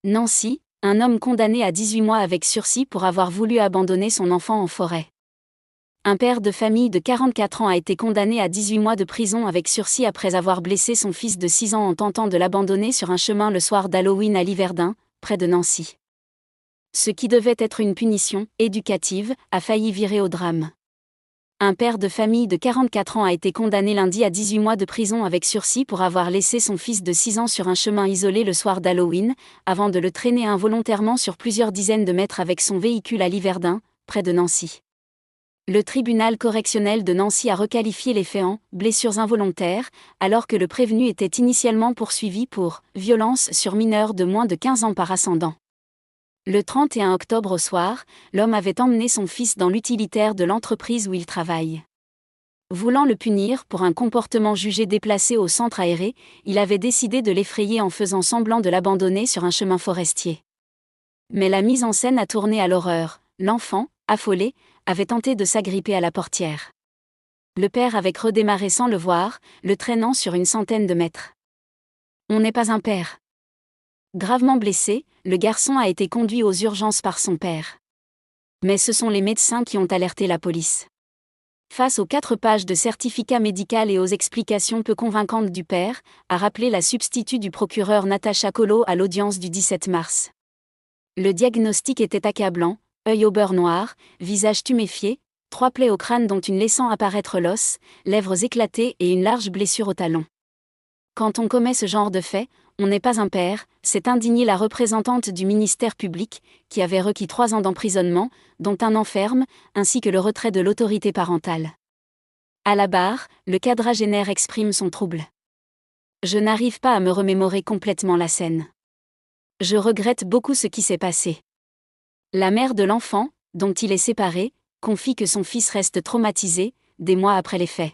Nancy, un homme condamné à 18 mois avec sursis pour avoir voulu abandonner son enfant en forêt. Un père de famille de 44 ans a été condamné à 18 mois de prison avec sursis après avoir blessé son fils de 6 ans en tentant de l'abandonner sur un chemin le soir d'Halloween à Liverdun, près de Nancy. Ce qui devait être une punition éducative a failli virer au drame. Un père de famille de 44 ans a été condamné lundi à 18 mois de prison avec sursis pour avoir laissé son fils de 6 ans sur un chemin isolé le soir d'Halloween, avant de le traîner involontairement sur plusieurs dizaines de mètres avec son véhicule à Liverdun, près de Nancy. Le tribunal correctionnel de Nancy a requalifié les faits en « blessures involontaires », alors que le prévenu était initialement poursuivi pour « violence sur mineur de moins de 15 ans par ascendant ». Le 31 octobre au soir, l'homme avait emmené son fils dans l'utilitaire de l'entreprise où il travaille. Voulant le punir pour un comportement jugé déplacé au centre aéré, il avait décidé de l'effrayer en faisant semblant de l'abandonner sur un chemin forestier. Mais la mise en scène a tourné à l'horreur. L'enfant, affolé, avait tenté de s'agripper à la portière. Le père avait redémarré sans le voir, le traînant sur une centaine de mètres. On n'est pas un père. Gravement blessé, le garçon a été conduit aux urgences par son père. Mais ce sont les médecins qui ont alerté la police. Face aux 4 pages de certificat médical et aux explications peu convaincantes du père, a rappelé la substitut du procureur Natacha Collot à l'audience du 17 mars. Le diagnostic était accablant, œil au beurre noir, visage tuméfié, 3 plaies au crâne dont une laissant apparaître l'os, lèvres éclatées et une large blessure au talon. Quand on commet ce genre de fait, on n'est pas un père, s'est indignée la représentante du ministère public, qui avait requis 3 ans d'emprisonnement, dont 1 an ferme, ainsi que le retrait de l'autorité parentale. À la barre, le quadragénaire exprime son trouble. Je n'arrive pas à me remémorer complètement la scène. Je regrette beaucoup ce qui s'est passé. La mère de l'enfant, dont il est séparé, confie que son fils reste traumatisé, des mois après les faits.